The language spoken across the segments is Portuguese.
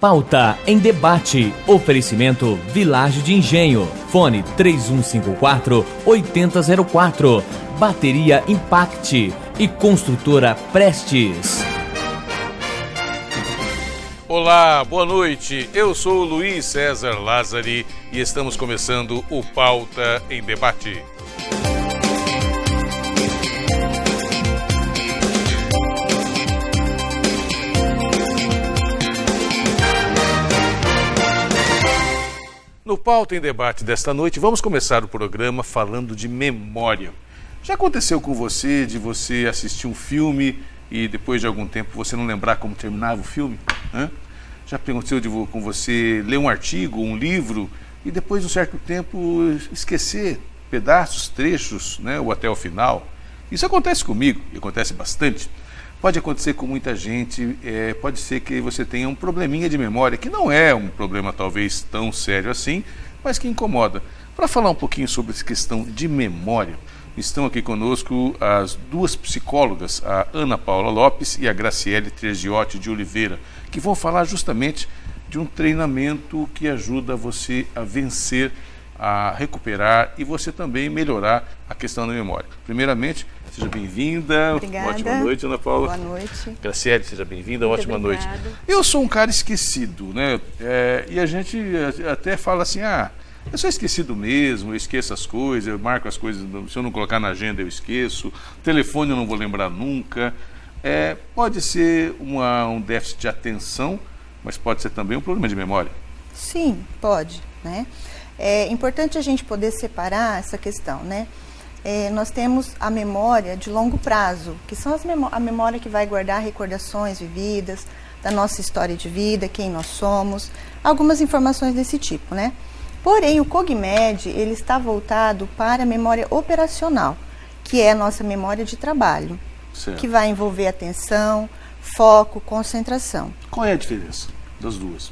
Pauta em Debate. Oferecimento Village de Engenho. Fone 3154-8004. Bateria Impact e Construtora Prestes. Olá, boa noite. Eu sou o Luiz César Lázari e estamos começando o Pauta em Debate. No Pauta em Debate desta noite, vamos começar o programa falando de memória. Já aconteceu com você de você assistir um filme e depois de algum tempo você não lembrar como terminava o filme? Já aconteceu com você ler um artigo, um livro e depois de um certo tempo esquecer pedaços, trechos, ou até o final? Isso acontece comigo e acontece bastante. Pode acontecer com muita gente, pode ser que você tenha um probleminha de memória, que não é um problema talvez tão sério assim, mas que incomoda. Para falar um pouquinho sobre essa questão de memória, estão aqui conosco as duas psicólogas, a Ana Paula Lopes e a Graciele Treziotti de Oliveira, que vão falar justamente de um treinamento que ajuda você a vencer, a recuperar e você também melhorar a questão da memória. Primeiramente, seja bem-vinda. Obrigada. Ótima noite, Ana Paula. Boa noite. Graciele, seja bem-vinda. Muito Ótima obrigada. noite. Eu sou um cara esquecido, e a gente até fala assim, eu sou esquecido mesmo, eu esqueço as coisas, eu marco as coisas, se eu não colocar na agenda eu esqueço, telefone eu não vou lembrar nunca. Pode ser um déficit de atenção, mas pode ser também um problema de memória. Sim, pode, É importante a gente poder separar essa questão, nós temos a memória de longo prazo, que são a memória que vai guardar recordações vividas, da nossa história de vida, quem nós somos, algumas informações desse tipo, Porém, o CogMed, ele está voltado para a memória operacional, que é a nossa memória de trabalho, certo, que vai envolver atenção, foco, concentração. Qual é a diferença das duas?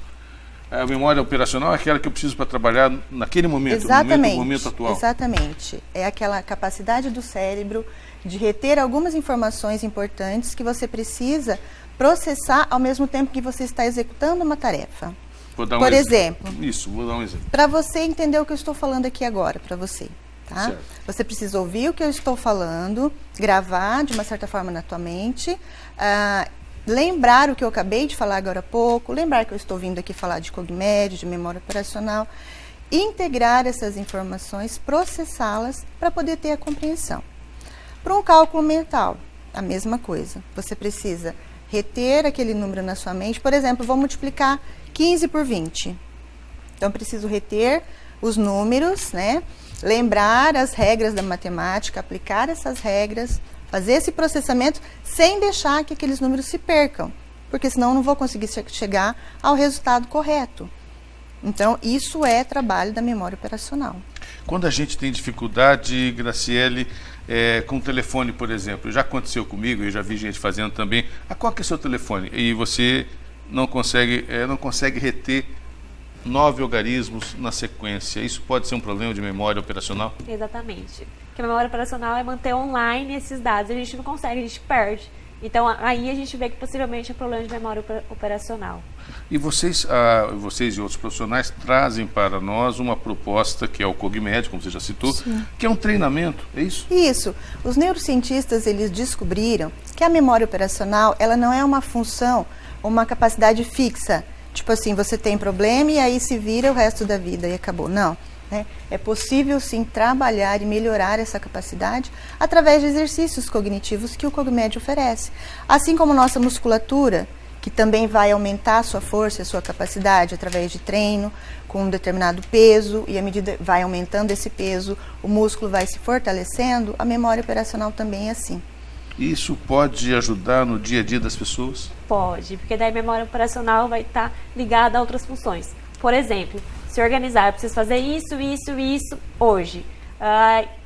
A memória operacional é aquela que eu preciso para trabalhar naquele momento, exatamente, no momento atual. Exatamente. É aquela capacidade do cérebro de reter algumas informações importantes que você precisa processar ao mesmo tempo que você está executando uma tarefa. Por exemplo. Isso, vou dar um exemplo. Para você entender o que eu estou falando aqui agora, para você. Tá? Certo. Você precisa ouvir o que eu estou falando, gravar de uma certa forma na tua mente, lembrar o que eu acabei de falar agora há pouco, lembrar que eu estou vindo aqui falar de CogMed, de memória operacional, integrar essas informações, processá-las para poder ter a compreensão. Para um cálculo mental, a mesma coisa. Você precisa reter aquele número na sua mente. Por exemplo, vou multiplicar 15 por 20. Então, preciso reter os números, lembrar as regras da matemática, aplicar essas regras, fazer esse processamento sem deixar que aqueles números se percam, porque senão eu não vou conseguir chegar ao resultado correto. Então, isso é trabalho da memória operacional. Quando a gente tem dificuldade, Graciele, com o telefone, por exemplo, já aconteceu comigo, eu já vi gente fazendo também, qual que é o seu telefone? E você não consegue reter 9 algarismos na sequência. Isso pode ser um problema de memória operacional? Exatamente. Porque a memória operacional é manter online esses dados. A gente não consegue, a gente perde. Então, aí a gente vê que possivelmente é problema de memória operacional. E vocês e outros profissionais trazem para nós uma proposta que é o CogMed, como você já citou, sim, que é um treinamento, é isso? Isso. Os neurocientistas, eles descobriram que a memória operacional, ela não é uma função, uma capacidade fixa. Tipo assim, você tem problema e aí se vira o resto da vida e acabou. Não. É possível sim trabalhar e melhorar essa capacidade através de exercícios cognitivos que o CogMed oferece. Assim como nossa musculatura, que também vai aumentar a sua força e a sua capacidade através de treino com um determinado peso, e à medida que vai aumentando esse peso, o músculo vai se fortalecendo, a memória operacional também é assim. Isso pode ajudar no dia a dia das pessoas? Pode, porque daí a memória operacional vai estar ligada a outras funções. Por exemplo, se organizar, eu preciso fazer isso hoje.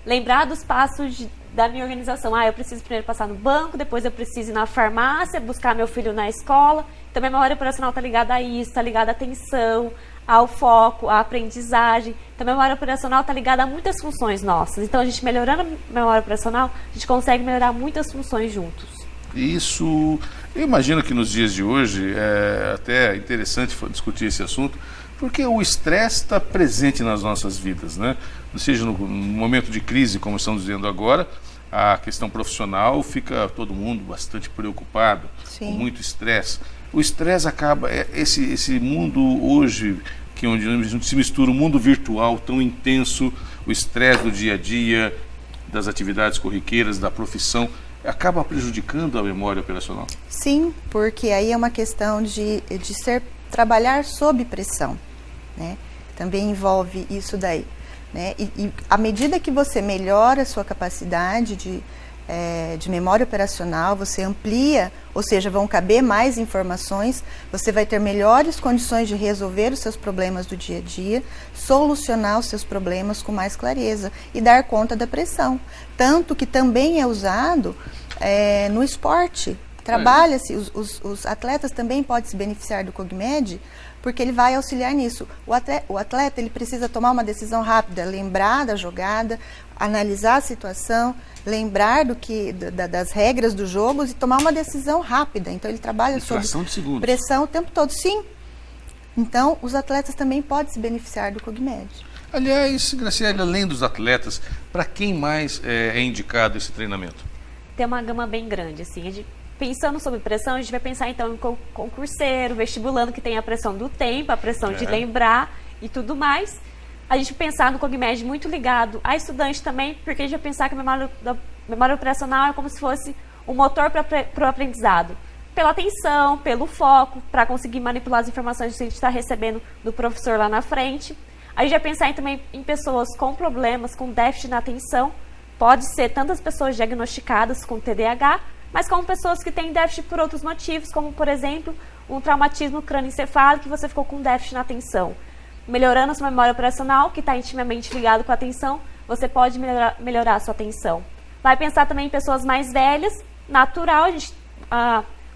Lembrar dos passos da minha organização. Eu preciso primeiro passar no banco, depois eu preciso ir na farmácia, buscar meu filho na escola. Então, a memória operacional está ligada a isso, está ligada à atenção, ao foco, à aprendizagem. Então, a memória operacional está ligada a muitas funções nossas. Então, a gente melhorando a memória operacional, a gente consegue melhorar muitas funções juntos. Isso Eu imagino que nos dias de hoje é até interessante discutir esse assunto, porque o estresse está presente nas nossas vidas, né? Seja no momento de crise, como estamos vendo agora, a questão profissional fica todo mundo bastante preocupado, Sim. com muito estresse. O estresse acaba, esse mundo hoje, onde se mistura o mundo virtual tão intenso, o estresse do dia a dia, das atividades corriqueiras, da profissão, acaba prejudicando a memória operacional? Sim, porque aí é uma questão de trabalhar sob pressão, né? Também envolve isso daí, né? E à medida que você melhora a sua capacidade de memória operacional, você amplia, ou seja, vão caber mais informações, você vai ter melhores condições de resolver os seus problemas do dia a dia, solucionar os seus problemas com mais clareza e dar conta da pressão. Tanto que também é usado no esporte. Trabalha-se, os atletas também podem se beneficiar do CogMed, porque ele vai auxiliar nisso. O atleta ele precisa tomar uma decisão rápida, lembrar da jogada, analisar a situação, lembrar das regras do jogo e tomar uma decisão rápida. Então ele trabalha sob pressão o tempo todo. Sim. Então os atletas também podem se beneficiar do CogMed. Aliás, Graciele, além dos atletas, para quem mais é indicado esse treinamento? Tem uma gama bem grande, assim. Pensando sobre pressão, a gente vai pensar então em concurseiro, vestibulando, que tem a pressão do tempo, a pressão de lembrar e tudo mais. A gente pensar no CogMed muito ligado a estudante também, porque a gente vai pensar que a memória operacional é como se fosse um motor para o aprendizado. Pela atenção, pelo foco, para conseguir manipular as informações que a gente está recebendo do professor lá na frente. A gente vai pensar também em pessoas com problemas, com déficit na atenção. Pode ser tantas pessoas diagnosticadas com TDAH, mas como pessoas que têm déficit por outros motivos, como, por exemplo, um traumatismo crânioencefálico que você ficou com déficit na atenção. Melhorando a sua memória operacional, que está intimamente ligado com a atenção, você pode melhorar a sua atenção. Vai pensar também em pessoas mais velhas, natural,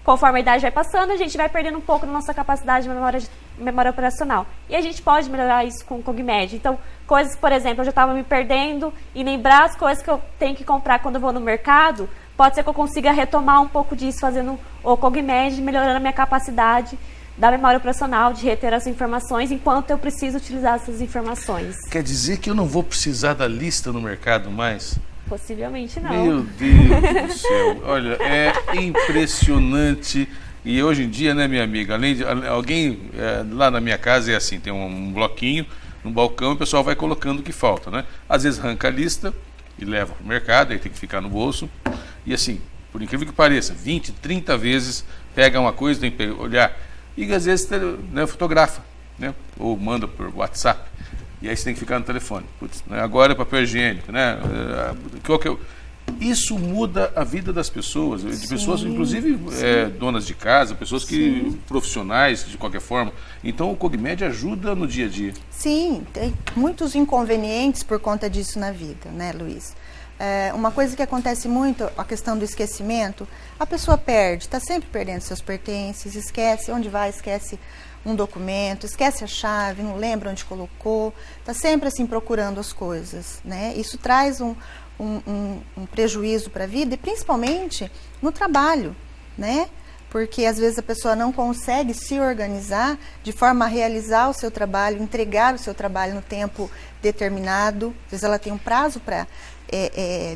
conforme a idade vai passando, a gente vai perdendo um pouco da nossa capacidade de memória operacional. E a gente pode melhorar isso com o CogMed. Então, coisas, por exemplo, eu já estava me perdendo e lembrar as coisas que eu tenho que comprar quando eu vou no mercado, pode ser que eu consiga retomar um pouco disso fazendo o CogMed, melhorando a minha capacidade da memória operacional, de reter as informações enquanto eu preciso utilizar essas informações. Quer dizer que eu não vou precisar da lista no mercado mais? Possivelmente não. Meu Deus do céu, olha, é impressionante. E hoje em dia, né, minha amiga, além de alguém lá na minha casa é assim, tem um bloquinho no balcão e o pessoal vai colocando o que falta, né? Às vezes arranca a lista e leva para o mercado, aí tem que ficar no bolso. E assim, por incrível que pareça, 20, 30 vezes pega uma coisa, tem que olhar. E às vezes fotografa, né? Ou manda por WhatsApp. E aí você tem que ficar no telefone. Putz, né? Agora é papel higiênico, né? Isso muda a vida das pessoas, de pessoas, inclusive donas de casa, pessoas que profissionais, de qualquer forma. Então o CogMed ajuda no dia a dia. Sim, tem muitos inconvenientes por conta disso na vida, né, Luiz? Uma coisa que acontece muito, a questão do esquecimento, a pessoa perde, está sempre perdendo seus pertences, esquece onde vai, esquece um documento, esquece a chave, não lembra onde colocou, está sempre assim procurando as coisas, né? Isso traz um prejuízo para a vida e principalmente no trabalho, né? Porque às vezes a pessoa não consegue se organizar de forma a realizar o seu trabalho, entregar o seu trabalho no tempo determinado. Às vezes ela tem um prazo para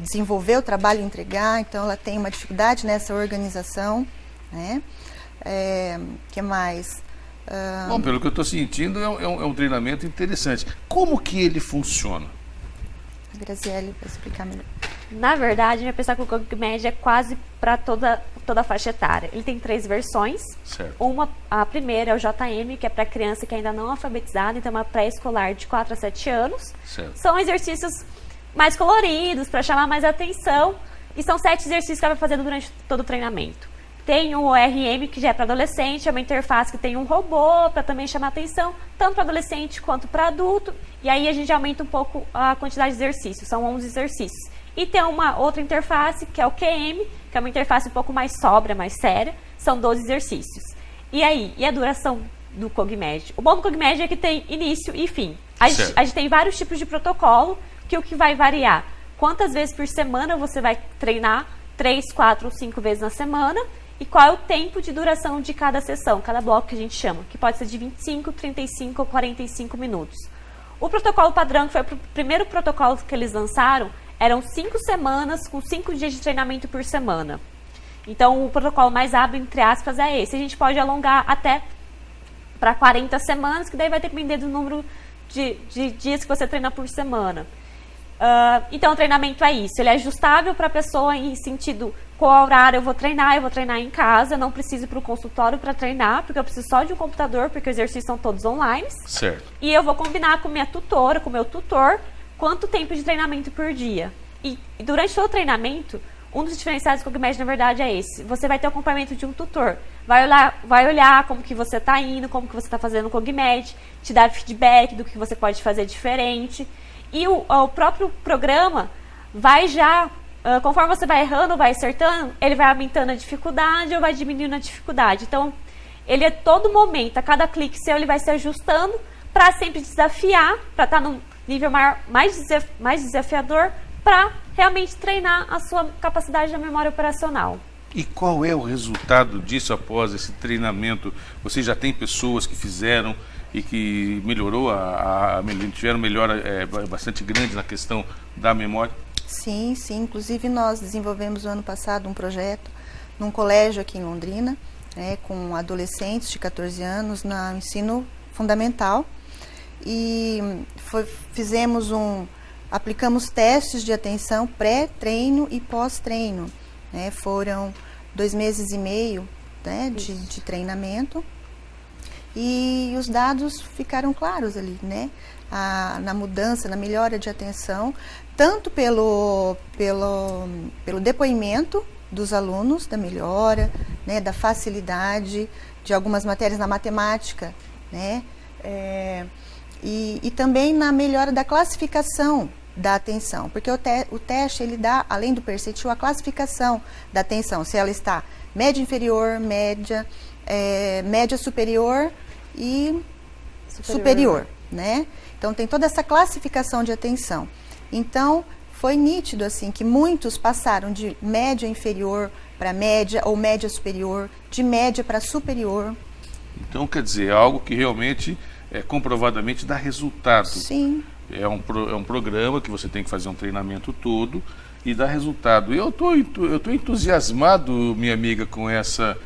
desenvolver o trabalho e entregar, então ela tem uma dificuldade nessa organização, né? Que mais? Bom, pelo que eu estou sentindo, é um treinamento interessante. Como que ele funciona? A Graciele vai explicar melhor. Na verdade, a gente vai pensar que o CogMed é quase para toda a faixa etária. Ele tem 3 versões. Certo. A primeira é o JM, que é para criança que ainda não é alfabetizada, então é uma pré-escolar de 4 a 7 anos. Certo. São exercícios mais coloridos, para chamar mais atenção, e são 7 exercícios que ela vai fazendo durante todo o treinamento. Tem o RM, que já é para adolescente, é uma interface que tem um robô para também chamar atenção, tanto para adolescente quanto para adulto, e aí a gente aumenta um pouco a quantidade de exercícios, são 11 exercícios. E tem uma outra interface, que é o QM, que é uma interface um pouco mais sóbria, mais séria, são 12 exercícios. E aí, e a duração do CogMed? O bom do CogMed é que tem início e fim. A gente tem vários tipos de protocolo, que o que vai variar? Quantas vezes por semana você vai treinar? 3, 4 ou 5 vezes na semana. e qual é o tempo de duração de cada sessão, cada bloco que a gente chama, que pode ser de 25, 35 ou 45 minutos. O protocolo padrão, que foi o primeiro protocolo que eles lançaram, eram 5 semanas com 5 dias de treinamento por semana. Então, o protocolo mais hábil, entre aspas, é esse. A gente pode alongar até para 40 semanas, que daí vai depender do número de dias que você treina por semana. Então, o treinamento é isso. Ele é ajustável para a pessoa em sentido qual horário eu vou treinar em casa, não preciso ir para o consultório para treinar, porque eu preciso só de um computador, porque os exercícios são todos online. Certo. E eu vou combinar com minha tutora, com meu tutor, quanto tempo de treinamento por dia. E durante todo o treinamento, um dos diferenciais do CogMed, na verdade, é esse. Você vai ter o acompanhamento de um tutor. Vai olhar como que você está indo, como que você está fazendo o CogMed, te dar feedback do que você pode fazer diferente. E o próprio programa vai já, conforme você vai errando, vai acertando, ele vai aumentando a dificuldade ou vai diminuindo a dificuldade. Então, ele é todo momento, a cada clique seu, ele vai se ajustando para sempre desafiar, para estar num nível maior, mais desafiador, para realmente treinar a sua capacidade da memória operacional. E qual é o resultado disso após esse treinamento? Você já tem pessoas que fizeram e que melhorou, tiveram melhora bastante grande na questão da memória? Sim, sim. Inclusive, nós desenvolvemos no ano passado um projeto num colégio aqui em Londrina, com adolescentes de 14 anos no ensino fundamental. E aplicamos testes de atenção pré-treino e pós-treino. Foram 2 meses e meio de treinamento. E os dados ficaram claros ali, na mudança, na melhora de atenção, tanto pelo depoimento dos alunos, da melhora, da facilidade de algumas matérias na matemática, e também na melhora da classificação da atenção, porque o teste ele dá, além do percentil, a classificação da atenção, se ela está média inferior, média superior e superior, Então tem toda essa classificação de atenção. Então foi nítido assim que muitos passaram de média inferior para média ou média superior, de média para superior. Então quer dizer, algo que realmente comprovadamente dá resultado. Sim. É um programa que você tem que fazer um treinamento todo e dá resultado. Eu tô entusiasmado, minha amiga, com essa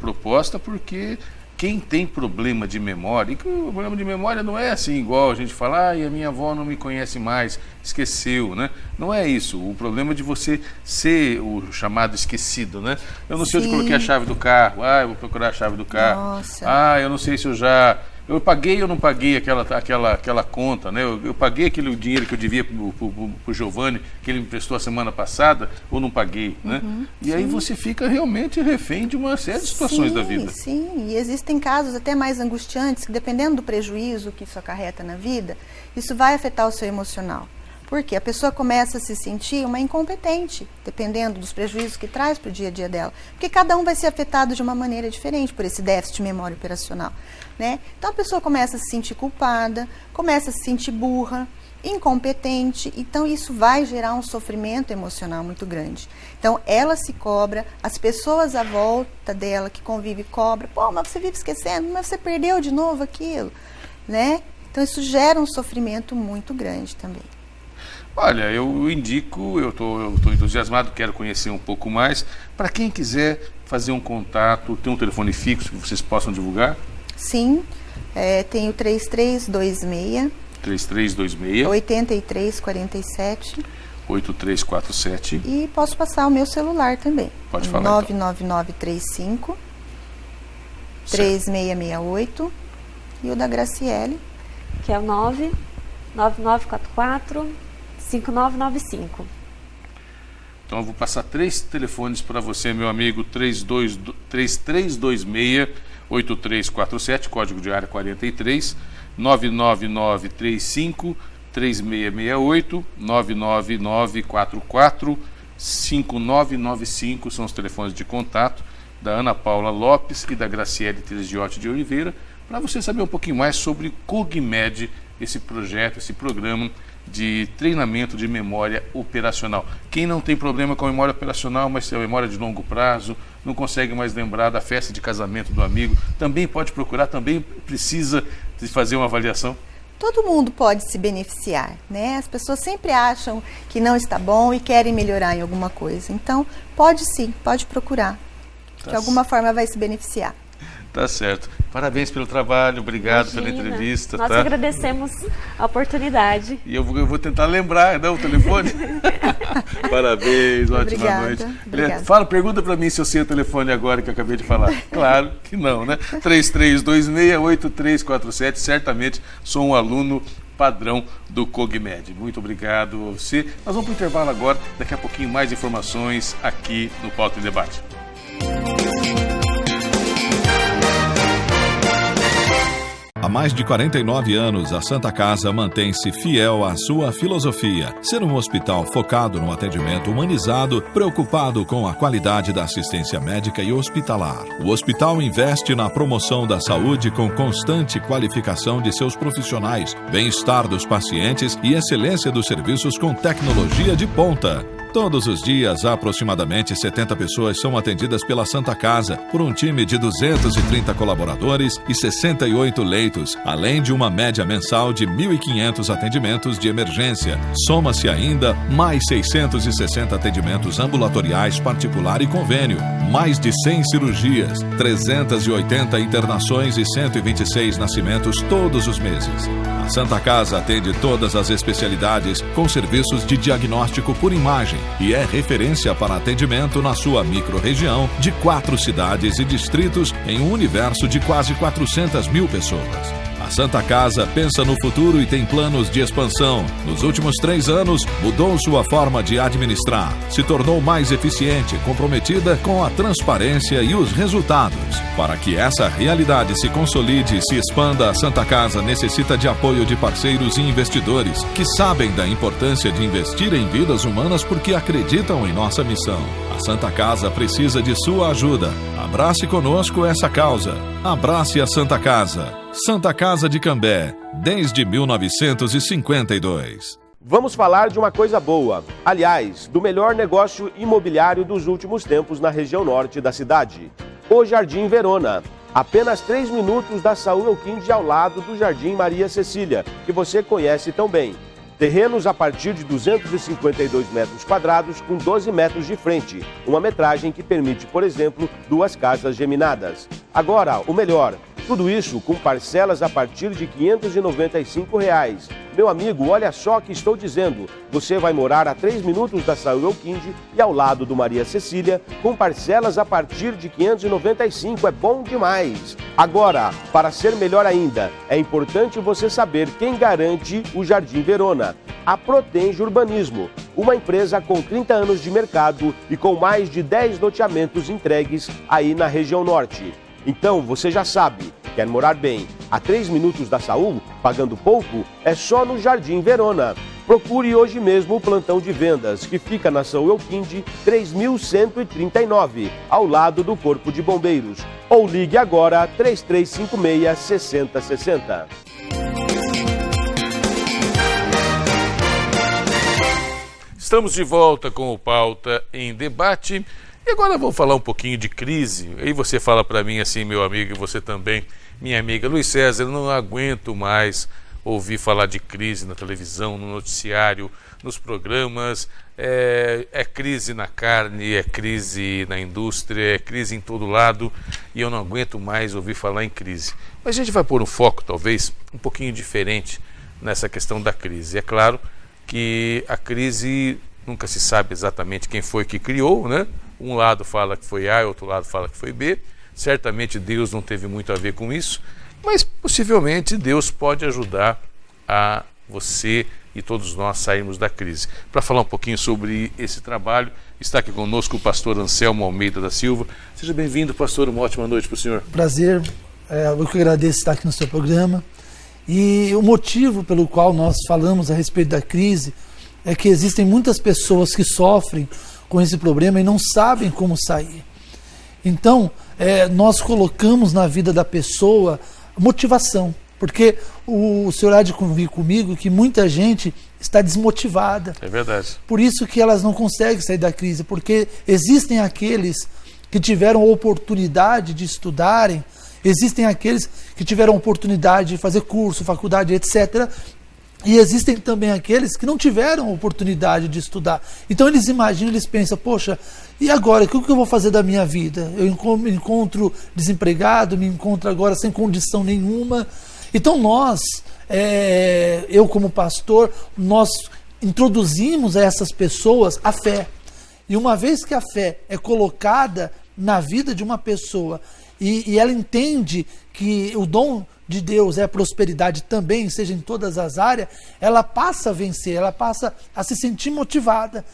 proposta, porque quem tem problema de memória, e que o problema de memória não é assim igual a gente falar, a minha avó não me conhece mais, esqueceu, Não é isso. O problema é de você ser o chamado esquecido, Eu não sei onde coloquei a chave do carro, eu vou procurar a chave do carro. Nossa. Eu não sei se eu paguei ou não paguei aquela conta, Eu paguei aquele dinheiro que eu devia pro Giovanni, que ele me prestou a semana passada, ou não paguei, E aí você fica realmente refém de uma série de situações da vida. Sim, e existem casos até mais angustiantes, que dependendo do prejuízo que isso acarreta na vida, isso vai afetar o seu emocional. Porque a pessoa começa a se sentir uma incompetente, dependendo dos prejuízos que traz para o dia a dia dela. Porque cada um vai ser afetado de uma maneira diferente por esse déficit de memória operacional. Então a pessoa começa a se sentir culpada, começa a se sentir burra, incompetente. Então isso vai gerar um sofrimento emocional muito grande. Então ela se cobra, as pessoas à volta dela que convivem cobram. Mas você vive esquecendo, mas você perdeu de novo aquilo. Então isso gera um sofrimento muito grande também. Olha, eu indico, eu estou entusiasmado, quero conhecer um pouco mais. Para quem quiser fazer um contato, tem um telefone fixo que vocês possam divulgar? Sim, tem o 3326 8347 8347. E posso passar o meu celular também. Pode falar. 99935 3668 e o da Graciele, que é o 99944 5995. Então eu vou passar 3 telefones para você, meu amigo. 3326-8347, código de área 43, 99935-3668, 99944-5995 são os telefones de contato da Ana Paula Lopes e da Graciele Teresiotti de Oliveira, para você saber um pouquinho mais sobre CogMed, esse projeto, esse programa de treinamento de memória operacional. Quem não tem problema com a memória operacional, mas tem a memória de longo prazo, não consegue mais lembrar da festa de casamento do amigo, também pode procurar, também precisa de fazer uma avaliação? Todo mundo pode se beneficiar, né? As pessoas sempre acham que não está bom e querem melhorar em alguma coisa. Então, pode sim, pode procurar. De alguma forma vai se beneficiar. Tá certo. Parabéns pelo trabalho, obrigado pela entrevista. Nós agradecemos a oportunidade. E eu vou tentar lembrar, né, o telefone. Parabéns, ótima noite. Obrigada. Pergunta para mim se eu sei o telefone agora que eu acabei de falar. Claro que não, né? 3326-8347, certamente sou um aluno padrão do Cogmed. Muito obrigado a você. Nós vamos para o intervalo agora, daqui a pouquinho mais informações aqui no Pauta em Debate. Há mais de 49 anos, a Santa Casa mantém-se fiel à sua filosofia, ser um hospital focado no atendimento humanizado, preocupado com a qualidade da assistência médica e hospitalar. O hospital investe na promoção da saúde com constante qualificação de seus profissionais, bem-estar dos pacientes e excelência dos serviços com tecnologia de ponta. Todos os dias, aproximadamente 70 pessoas são atendidas pela Santa Casa, por um time de 230 colaboradores e 68 leitos, além de uma média mensal de 1.500 atendimentos de emergência. Soma-se ainda mais 660 atendimentos ambulatoriais particular e convênio, mais de 100 cirurgias, 380 internações e 126 nascimentos todos os meses. A Santa Casa atende todas as especialidades com serviços de diagnóstico por imagem e é referência para atendimento na sua microrregião de 4 cidades e distritos em um universo de quase 400 mil pessoas. A Santa Casa pensa no futuro e tem planos de expansão. Nos últimos 3 anos, mudou sua forma de administrar, se tornou mais eficiente, comprometida com a transparência e os resultados. Para que essa realidade se consolide e se expanda, a Santa Casa necessita de apoio de parceiros e investidores que sabem da importância de investir em vidas humanas porque acreditam em nossa missão. A Santa Casa precisa de sua ajuda. Abrace conosco essa causa. Abrace a Santa Casa. Santa Casa de Cambé, desde 1952. Vamos falar de uma coisa boa. Aliás, do melhor negócio imobiliário dos últimos tempos na região norte da cidade. O Jardim Verona. Apenas 3 minutos da Saúl Elquinde ao lado do Jardim Maria Cecília, que você conhece tão bem. Terrenos a partir de 252 metros quadrados com 12 metros de frente. Uma metragem que permite, por exemplo, 2 casas geminadas. Agora, o melhor, tudo isso com parcelas a partir de R$ 595. Meu amigo, olha só o que estou dizendo. Você vai morar a 3 minutos da Saúl Elquinde e ao lado do Maria Cecília, com parcelas a partir de R$ 595. É bom demais. Agora, para ser melhor ainda, é importante você saber quem garante o Jardim Verona. A Protenge Urbanismo, uma empresa com 30 anos de mercado e com mais de 10 loteamentos entregues aí na região norte. Então, você já sabe, quer morar bem a 3 minutos da Saúl, pagando pouco? É só no Jardim Verona. Procure hoje mesmo o plantão de vendas, que fica na Saúl Elquinde 3139, ao lado do Corpo de Bombeiros. Ou ligue agora 3356-6060. Estamos de volta com o Pauta em Debate. E agora eu vou falar um pouquinho de crise. Aí você fala para mim assim, meu amigo, e você também, minha amiga, Luiz César, eu não aguento mais ouvir falar de crise na televisão, no noticiário, nos programas. É crise na carne, é crise na indústria, é crise em todo lado, e eu não aguento mais ouvir falar em crise. Mas a gente vai pôr um foco, talvez, um pouquinho diferente nessa questão da crise. É claro que a crise nunca se sabe exatamente quem foi que criou, né? Um lado fala que foi A, outro lado fala que foi B. Certamente Deus não teve muito a ver com isso, mas possivelmente Deus pode ajudar a você e todos nós sairmos da crise. Para falar um pouquinho sobre esse trabalho, está aqui conosco o pastor Anselmo Almeida da Silva. Seja bem-vindo, pastor. Uma ótima noite para o senhor. Prazer. Eu que agradeço estar aqui no seu programa. E o motivo pelo qual nós falamos a respeito da crise é que existem muitas pessoas que sofrem com esse problema e não sabem como sair. Então, nós colocamos na vida da pessoa motivação, porque o senhor há de convir comigo que muita gente está desmotivada. É verdade. Por isso que elas não conseguem sair da crise, porque existem aqueles que tiveram a oportunidade de estudarem, existem aqueles que tiveram a oportunidade de fazer curso, faculdade, etc. E existem também aqueles que não tiveram a oportunidade de estudar. Então eles imaginam, eles pensam, poxa, e agora, o que eu vou fazer da minha vida? Eu me encontro desempregado, me encontro agora sem condição nenhuma. Então nós, eu como pastor, nós introduzimos a essas pessoas a fé. E uma vez que a fé é colocada na vida de uma pessoa e ela entende que o dom de Deus é a prosperidade também, seja em todas as áreas, ela passa a vencer, ela passa a se sentir motivada.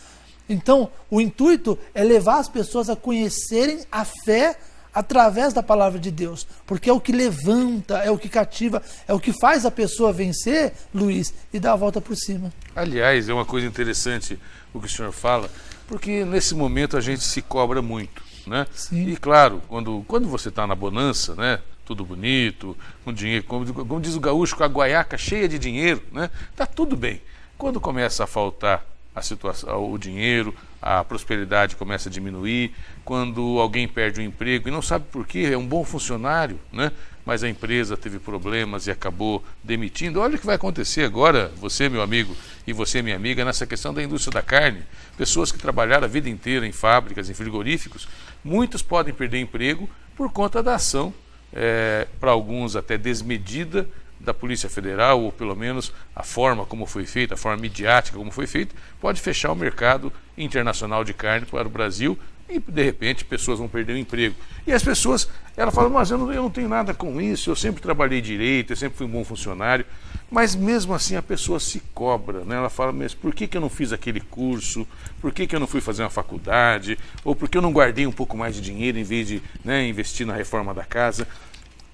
Então, o intuito é levar as pessoas a conhecerem a fé através da palavra de Deus, porque é o que levanta, é o que cativa, é o que faz a pessoa vencer, Luiz, e dar a volta por cima. Aliás, é uma coisa interessante o que o senhor fala, porque nesse momento a gente se cobra muito, né? Sim. E claro, quando você está na bonança, né? Tudo bonito, com dinheiro, como diz o gaúcho, com a guaiaca cheia de dinheiro, né? Tá tudo bem. Quando começa a faltar a situação, o dinheiro, a prosperidade começa a diminuir, quando alguém perde o emprego e não sabe por quê, é um bom funcionário, né? Mas a empresa teve problemas e acabou demitindo. Olha o que vai acontecer agora, você, meu amigo, e você, minha amiga, nessa questão da indústria da carne. Pessoas que trabalharam a vida inteira em fábricas, em frigoríficos, muitos podem perder emprego por conta da ação, para alguns até desmedida, da Polícia Federal, ou pelo menos a forma como foi feita, a forma midiática como foi feita, pode fechar o mercado internacional de carne para o Brasil e, de repente, pessoas vão perder o emprego. E as pessoas, elas falam, mas eu não tenho nada com isso, eu sempre trabalhei direito, eu sempre fui um bom funcionário, mas mesmo assim a pessoa se cobra, né? Ela fala, mas por que eu não fiz aquele curso, por que eu não fui fazer uma faculdade, ou por que eu não guardei um pouco mais de dinheiro em vez de, né, investir na reforma da casa?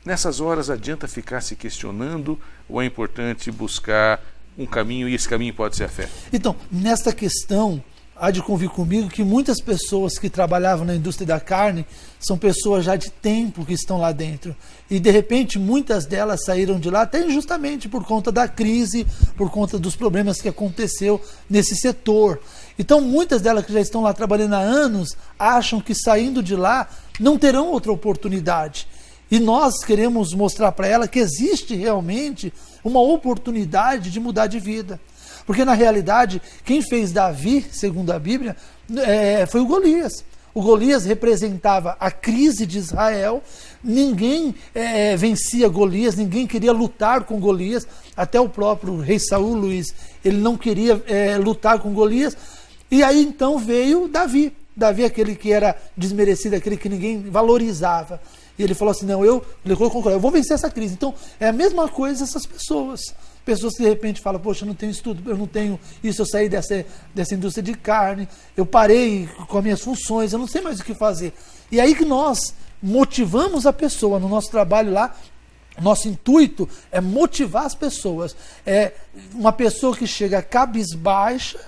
Nessas horas adianta ficar se questionando ou é importante buscar um caminho e esse caminho pode ser a fé? Então, nesta questão, há de convir comigo que muitas pessoas que trabalhavam na indústria da carne são pessoas já de tempo que estão lá dentro. E de repente muitas delas saíram de lá até injustamente por conta da crise, por conta dos problemas que aconteceu nesse setor. Então muitas delas que já estão lá trabalhando há anos acham que saindo de lá não terão outra oportunidade. E nós queremos mostrar para ela que existe realmente uma oportunidade de mudar de vida. Porque na realidade, quem fez Davi, segundo a Bíblia, foi o Golias. O Golias representava a crise de Israel, ninguém vencia Golias, ninguém queria lutar com Golias, até o próprio rei Saul, Luiz, ele não queria lutar com Golias, e aí então veio Davi. Davi, aquele que era desmerecido, aquele que ninguém valorizava. E ele falou assim, não, eu vou vencer essa crise. Então, é a mesma coisa essas pessoas. Pessoas que de repente falam, poxa, eu não tenho estudo, eu não tenho isso, eu saí dessa indústria de carne, eu parei com as minhas funções, eu não sei mais o que fazer. E aí que nós motivamos a pessoa no nosso trabalho lá, nosso intuito é motivar as pessoas. É uma pessoa que chega cabisbaixa,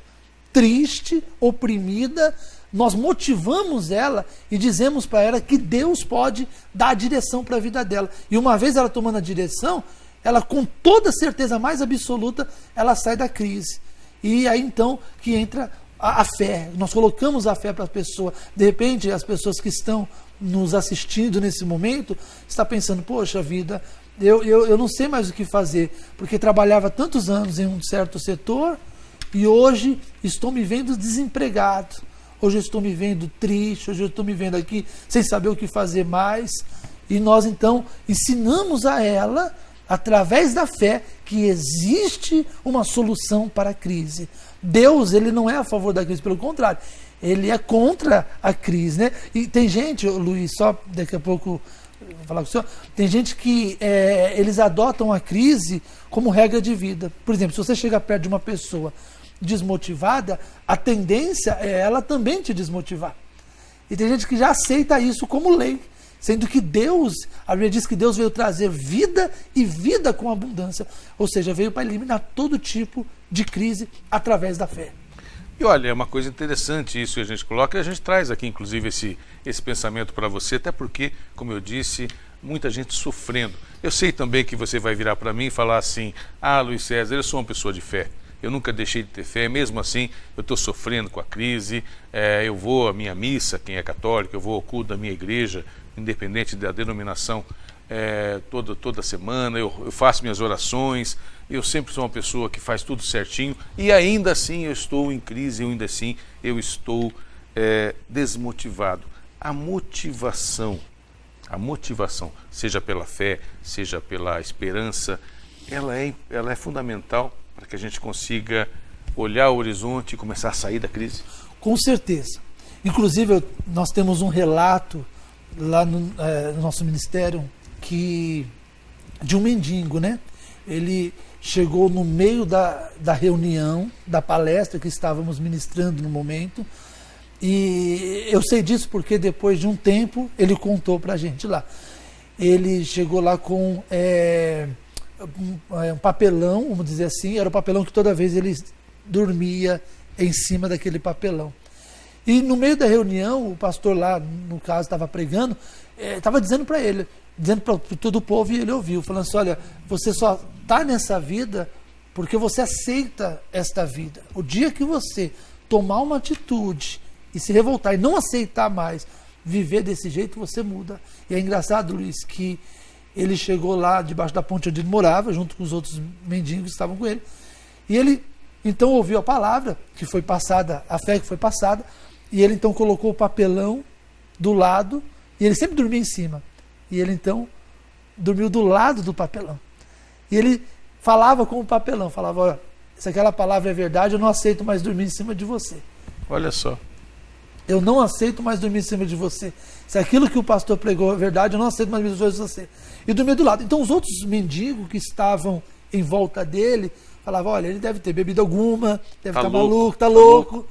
triste, oprimida, nós motivamos ela e dizemos para ela que Deus pode dar a direção para a vida dela. E uma vez ela tomando a direção, ela com toda certeza mais absoluta, ela sai da crise. E aí então que entra a fé. Nós colocamos a fé para a pessoa. De repente as pessoas que estão nos assistindo nesse momento, estão pensando, poxa vida, eu não sei mais o que fazer, porque trabalhava tantos anos em um certo setor e hoje estou me vendo desempregado. Hoje eu estou me vendo triste, hoje eu estou me vendo aqui sem saber o que fazer mais. E nós então ensinamos a ela, através da fé, que existe uma solução para a crise. Deus, ele não é a favor da crise, pelo contrário, ele é contra a crise, né? E tem gente, Luiz, só daqui a pouco vou falar com o senhor, tem gente que eles adotam a crise como regra de vida. Por exemplo, se você chega perto de uma pessoa desmotivada, a tendência é ela também te desmotivar. E tem gente que já aceita isso como lei, sendo que Deus, a Bíblia diz que Deus veio trazer vida e vida com abundância, ou seja, veio para eliminar todo tipo de crise através da fé. E olha, é uma coisa interessante isso que a gente coloca, e a gente traz aqui inclusive esse pensamento para você, até porque, como eu disse, muita gente sofrendo. Eu sei também que você vai virar para mim e falar assim, Luiz César, eu sou uma pessoa de fé. eu nunca deixei de ter fé, mesmo assim eu estou sofrendo com a crise, eu vou à minha missa, quem é católico, eu vou ao culto da minha igreja, independente da denominação, toda semana, eu faço minhas orações, eu sempre sou uma pessoa que faz tudo certinho, e ainda assim eu estou em crise, ainda assim eu estou desmotivado. A motivação, seja pela fé, seja pela esperança, ela é fundamental para que a gente consiga olhar o horizonte e começar a sair da crise? Com certeza. Inclusive, nós temos um relato lá no nosso ministério de um mendigo, né? Ele chegou no meio da reunião, da palestra que estávamos ministrando no momento, e eu sei disso porque depois de um tempo ele contou pra gente lá. Ele chegou lá com um papelão, vamos dizer assim, era o papelão que toda vez ele dormia em cima daquele papelão. E no meio da reunião, o pastor lá, no caso, estava pregando, estava dizendo para ele, dizendo para todo o povo, e ele ouviu, falando assim, olha, você só está nessa vida porque você aceita esta vida. O dia que você tomar uma atitude e se revoltar e não aceitar mais viver desse jeito, você muda. E é engraçado, Luiz, que ele chegou lá debaixo da ponte onde ele morava, junto com os outros mendigos que estavam com ele, e ele então ouviu a palavra que foi passada, a fé que foi passada, e ele então colocou o papelão do lado, e ele sempre dormia em cima, e ele então dormiu do lado do papelão. E ele falava com o papelão, falava, olha, se aquela palavra é verdade, eu não aceito mais dormir em cima de você. Olha só. Eu não aceito mais dormir em cima de você. Se aquilo que o pastor pregou é verdade, eu não aceito mais dormir em cima de você. E dormia do lado. Então os outros mendigos que estavam em volta dele falavam, olha, ele deve ter bebido alguma, deve estar maluco, tá louco.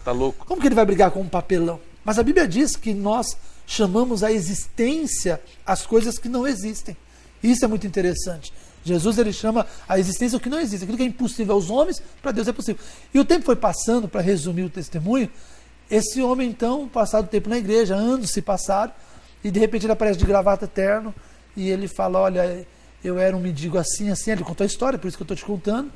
Como que ele vai brigar com um papelão? Mas a Bíblia diz que nós chamamos a existência as coisas que não existem. Isso é muito interessante. Jesus, ele chama a existência o que não existe. Aquilo que é impossível aos homens, para Deus é possível. E o tempo foi passando, para resumir o testemunho, esse homem, então, passado o tempo na igreja, anos se passaram, e de repente ele aparece de gravata terno, e ele fala, olha, eu era um mendigo assim, assim, ele contou a história, por isso que eu estou te contando,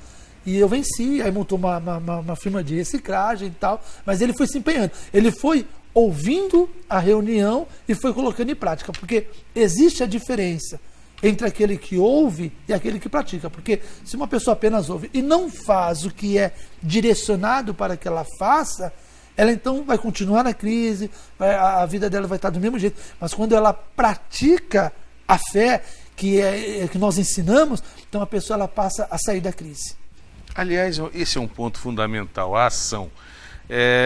e eu venci, aí montou uma firma de reciclagem e tal, mas ele foi se empenhando, ele foi ouvindo a reunião e foi colocando em prática, porque existe a diferença entre aquele que ouve e aquele que pratica, porque se uma pessoa apenas ouve e não faz o que é direcionado para que ela faça, ela então vai continuar na crise, a vida dela vai estar do mesmo jeito, mas quando ela pratica a fé que nós ensinamos, então a pessoa ela passa a sair da crise. Aliás, esse é um ponto fundamental, a ação.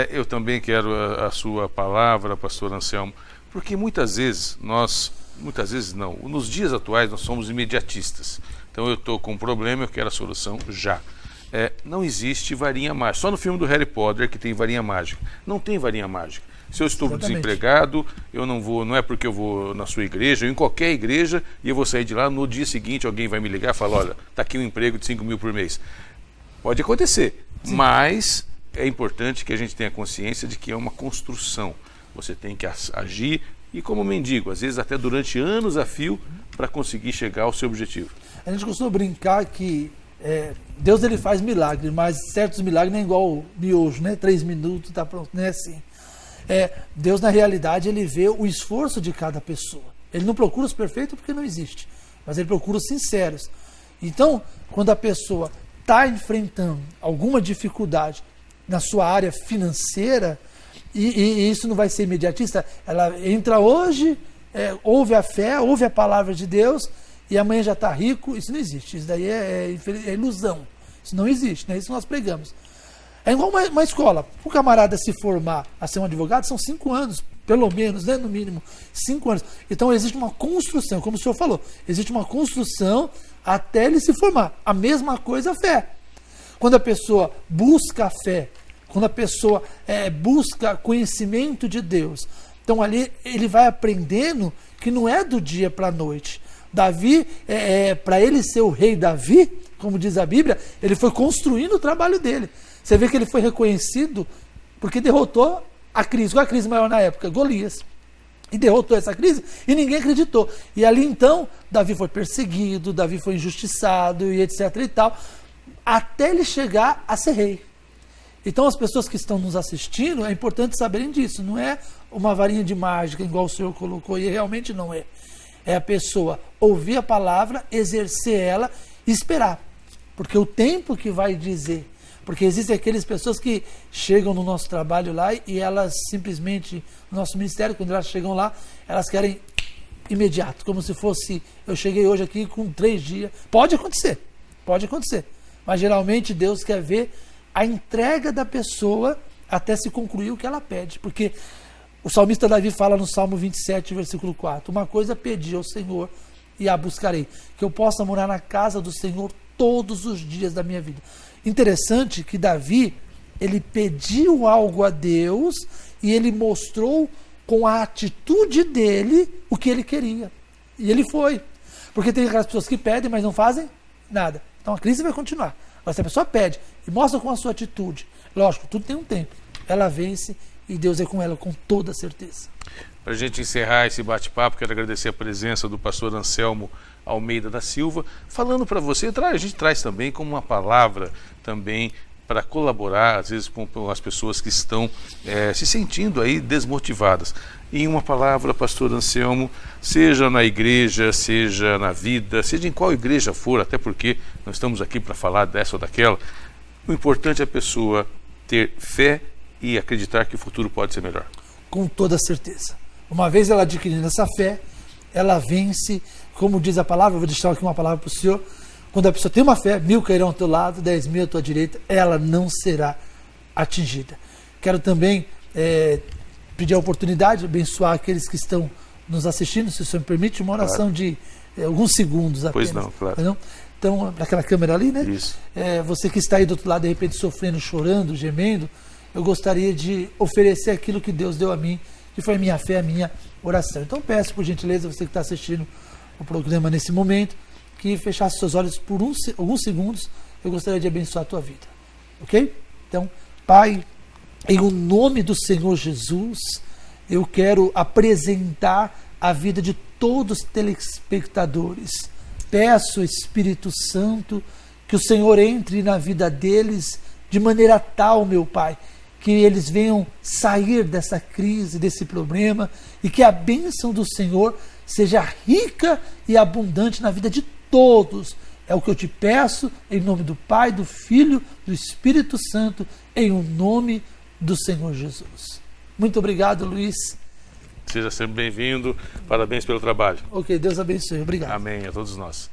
Eu também quero a sua palavra, pastor Anselmo, porque muitas vezes não, nos dias atuais nós somos imediatistas. Então eu estou com um problema, eu quero a solução já. Não existe varinha mágica. Só no filme do Harry Potter que tem varinha mágica. Não tem varinha mágica. Se eu estou desempregado, eu não vou, não é porque eu vou na sua igreja, ou em qualquer igreja, e eu vou sair de lá, no dia seguinte alguém vai me ligar e falar, olha, está aqui um emprego de 5 mil por mês. Pode acontecer, mas é importante que a gente tenha consciência de que é uma construção. Você tem que agir, e como mendigo, às vezes até durante anos a fio, para conseguir chegar ao seu objetivo. A gente costuma brincar que Deus ele faz milagre, mas certos milagres não é igual o miojo, né? 3 minutos, tá pronto, não é assim. Deus, na realidade, ele vê o esforço de cada pessoa. Ele não procura os perfeitos porque não existe, mas ele procura os sinceros. Então, quando a pessoa está enfrentando alguma dificuldade na sua área financeira, e isso não vai ser imediatista, ela entra hoje, ouve a fé, ouve a palavra de Deus, e amanhã já está rico. Isso não existe, isso daí é ilusão, isso não existe, né? Isso nós pregamos. É igual uma escola, para o camarada se formar a ser um advogado, são 5 anos, pelo menos, né? No mínimo 5 anos. Então existe uma construção, como o senhor falou, existe uma construção até ele se formar. A mesma coisa a fé. Quando a pessoa busca a fé, quando a pessoa busca conhecimento de Deus, então ali ele vai aprendendo que não é do dia para a noite. Davi, para ele ser o rei Davi, como diz a Bíblia, ele foi construindo o trabalho dele. Você vê que ele foi reconhecido porque derrotou a crise. Qual é a crise maior na época? Golias. E derrotou essa crise e ninguém acreditou. E ali então, Davi foi perseguido, Davi foi injustiçado e etc e tal. até ele chegar a ser rei. Então as pessoas que estão nos assistindo, é importante saberem disso. Não é uma varinha de mágica, igual o senhor colocou, e realmente não é. É a pessoa ouvir a palavra, exercer ela e esperar. Porque o tempo que vai dizer. Porque existem aquelas pessoas que chegam no nosso trabalho lá e elas simplesmente, no nosso ministério, quando elas chegam lá, elas querem imediato, como se fosse, eu cheguei hoje aqui com 3 dias. Pode acontecer. Mas geralmente Deus quer ver a entrega da pessoa até se concluir o que ela pede. Porque o salmista Davi fala no Salmo 27, versículo 4, uma coisa pedi ao Senhor e a buscarei, que eu possa morar na casa do Senhor todos os dias da minha vida. Interessante que Davi, ele pediu algo a Deus e ele mostrou com a atitude dele o que ele queria. E ele foi. Porque tem aquelas pessoas que pedem, mas não fazem nada. Então a crise vai continuar. Mas se a pessoa pede e mostra com a sua atitude, lógico, tudo tem um tempo, ela vence e Deus é com ela com toda certeza. Para a gente encerrar esse bate-papo, quero agradecer a presença do pastor Anselmo Almeida da Silva, falando para você, a gente traz também como uma palavra também para colaborar, às vezes, com as pessoas que estão se sentindo aí desmotivadas. Em uma palavra, pastor Anselmo, seja na igreja, seja na vida, seja em qual igreja for, até porque nós estamos aqui para falar dessa ou daquela, o importante é a pessoa ter fé e acreditar que o futuro pode ser melhor. Com toda certeza. Uma vez ela adquirindo essa fé, ela vence, como diz a palavra, eu vou deixar aqui uma palavra para o senhor, quando a pessoa tem uma fé, 1000 cairão ao teu lado, 10.000 à tua direita, ela não será atingida. Quero também pedir a oportunidade de abençoar aqueles que estão nos assistindo, se o senhor me permite, uma oração de alguns segundos apenas. Pois não, claro. Não? Então, naquela câmera ali, né? Isso. Você que está aí do outro lado, de repente sofrendo, chorando, gemendo, eu gostaria de oferecer aquilo que Deus deu a mim, que foi a minha fé, a minha oração. Então peço, por gentileza, você que está assistindo o programa nesse momento, que fechasse seus olhos por alguns segundos, eu gostaria de abençoar a tua vida. Ok? Então, Pai, em o nome do Senhor Jesus, eu quero apresentar a vida de todos os telespectadores. Peço, Espírito Santo, que o Senhor entre na vida deles de maneira tal, meu Pai, que eles venham sair dessa crise, desse problema, e que a bênção do Senhor seja rica e abundante na vida de todos. É o que eu te peço, em nome do Pai, do Filho, do Espírito Santo, em o nome do Senhor Jesus. Muito obrigado, Luiz. Seja sempre bem-vindo, parabéns pelo trabalho. Ok, Deus abençoe, obrigado. Amém, a todos nós.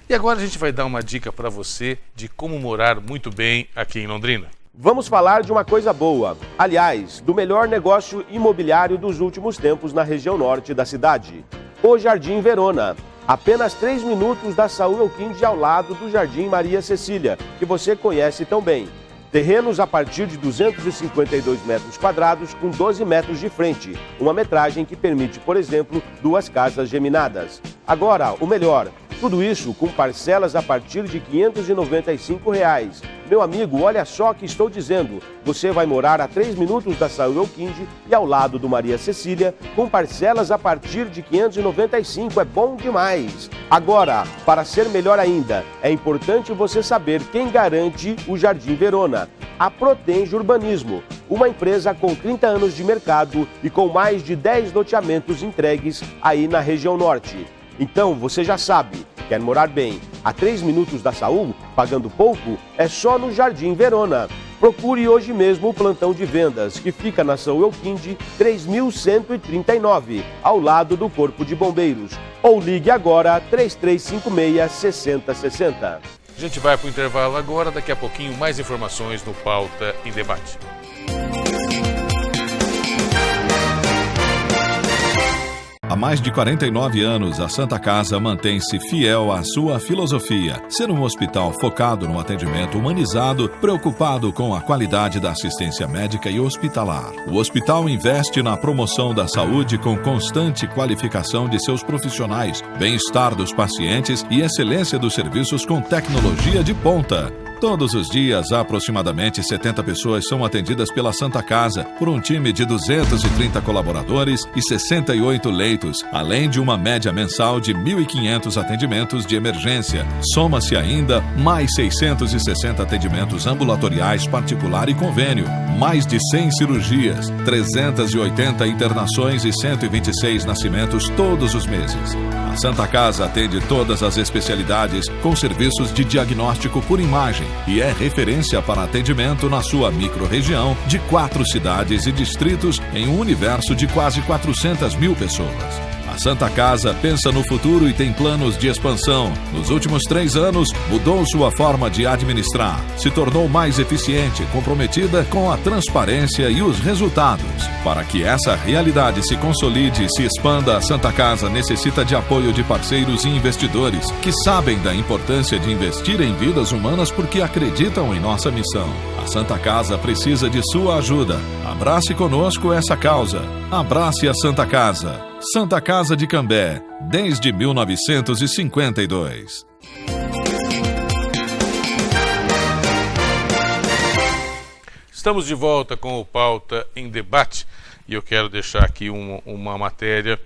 E agora a gente vai dar uma dica para você de como morar muito bem aqui em Londrina. Vamos falar de uma coisa boa, aliás, do melhor negócio imobiliário dos últimos tempos na região norte da cidade. O Jardim Verona. Apenas 3 minutos da Saúl Elquinde ao lado do Jardim Maria Cecília, que você conhece tão bem. Terrenos a partir de 252 metros quadrados com 12 metros de frente. Uma metragem que permite, por exemplo, 2 casas geminadas. Agora, o melhor, tudo isso com parcelas a partir de R$ 595. Meu amigo, olha só o que estou dizendo. Você vai morar a 3 minutos da Saúl Elquinde e ao lado do Maria Cecília, com parcelas a partir de R$ 595. É bom demais. Agora, para ser melhor ainda, é importante você saber quem garante o Jardim Verona. A Protenge Urbanismo, uma empresa com 30 anos de mercado e com mais de 10 loteamentos entregues aí na região norte. Então, você já sabe, quer morar bem a 3 minutos da Saúl, pagando pouco? É só no Jardim Verona. Procure hoje mesmo o plantão de vendas, que fica na Saúl Elquinde 3139, ao lado do Corpo de Bombeiros. Ou ligue agora 3356-6060. A gente vai para o intervalo agora, daqui a pouquinho mais informações no Pauta em Debate. Há mais de 49 anos, a Santa Casa mantém-se fiel à sua filosofia, ser um hospital focado no atendimento humanizado, preocupado com a qualidade da assistência médica e hospitalar. O hospital investe na promoção da saúde com constante qualificação de seus profissionais, bem-estar dos pacientes e excelência dos serviços com tecnologia de ponta. Todos os dias, aproximadamente 70 pessoas são atendidas pela Santa Casa, por um time de 230 colaboradores e 68 leitos, além de uma média mensal de 1.500 atendimentos de emergência. Soma-se ainda mais 660 atendimentos ambulatoriais particular e convênio, mais de 100 cirurgias, 380 internações e 126 nascimentos todos os meses. A Santa Casa atende todas as especialidades com serviços de diagnóstico por imagem e é referência para atendimento na sua microrregião de 4 cidades e distritos em um universo de quase 400 mil pessoas. A Santa Casa pensa no futuro e tem planos de expansão. Nos últimos 3 anos, mudou sua forma de administrar, se tornou mais eficiente, comprometida com a transparência e os resultados. Para que essa realidade se consolide e se expanda, a Santa Casa necessita de apoio de parceiros e investidores que sabem da importância de investir em vidas humanas porque acreditam em nossa missão. A Santa Casa precisa de sua ajuda. Abrace conosco essa causa. Abrace a Santa Casa. Santa Casa de Cambé, desde 1952. Estamos de volta com o Pauta em Debate e eu quero deixar aqui uma matéria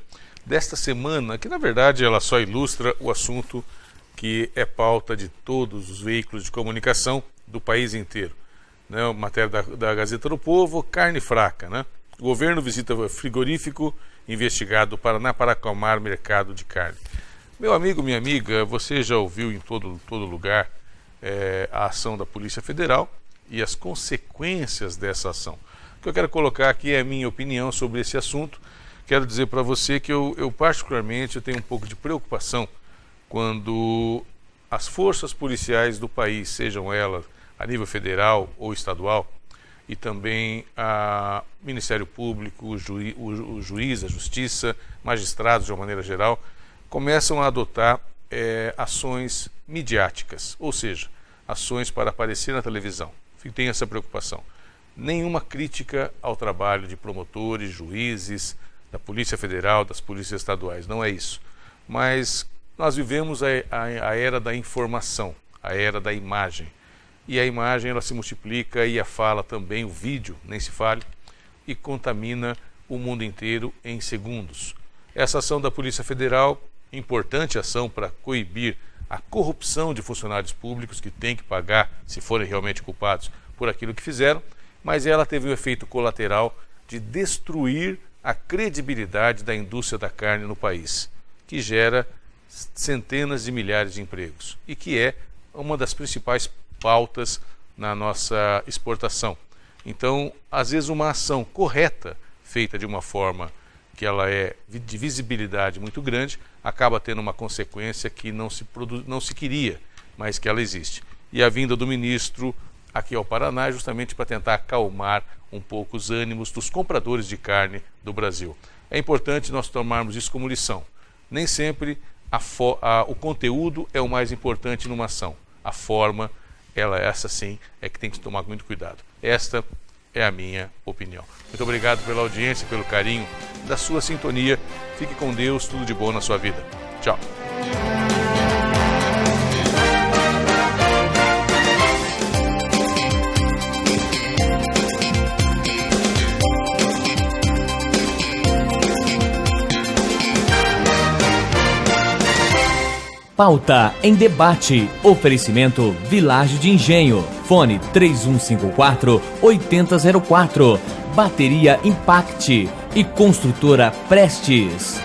desta semana, que na verdade ela só ilustra o assunto que é pauta de todos os veículos de comunicação do país inteiro. Né? Matéria da Gazeta do Povo, carne fraca, né? O governo visita frigorífico investigado do Paraná para acalmar mercado de carne. Meu amigo, minha amiga, você já ouviu em todo lugar a ação da Polícia Federal e as consequências dessa ação. O que eu quero colocar aqui é a minha opinião sobre esse assunto. Quero dizer para você que eu particularmente tenho um pouco de preocupação quando as forças policiais do país, sejam elas a nível federal ou estadual, e também o Ministério Público, o juiz, a Justiça, magistrados de uma maneira geral, começam a adotar ações midiáticas, ou seja, ações para aparecer na televisão. Tem essa preocupação. Nenhuma crítica ao trabalho de promotores, juízes, da Polícia Federal, das polícias estaduais, não é isso. Mas nós vivemos a era da informação, a era da imagem. E a imagem ela se multiplica e a fala também, o vídeo, nem se fale, e contamina o mundo inteiro em segundos. Essa ação da Polícia Federal, importante ação para coibir a corrupção de funcionários públicos que têm que pagar, se forem realmente culpados, por aquilo que fizeram, mas ela teve o efeito colateral de destruir a credibilidade da indústria da carne no país, que gera centenas de milhares de empregos e que é uma das principais pautas na nossa exportação. Então, às vezes uma ação correta, feita de uma forma que ela é de visibilidade muito grande, acaba tendo uma consequência que não se queria, mas que ela existe. E a vinda do ministro aqui ao Paraná é justamente para tentar acalmar um pouco os ânimos dos compradores de carne do Brasil. É importante nós tomarmos isso como lição. Nem sempre o conteúdo é o mais importante numa ação. A forma, essa sim, é que tem que tomar muito cuidado. Esta é a minha opinião. Muito obrigado pela audiência, pelo carinho da sua sintonia. Fique com Deus, tudo de bom na sua vida. Tchau. Pauta em Debate. Oferecimento Vilagem de Engenho. Fone 3154-8004. Bateria Impact e Construtora Prestes.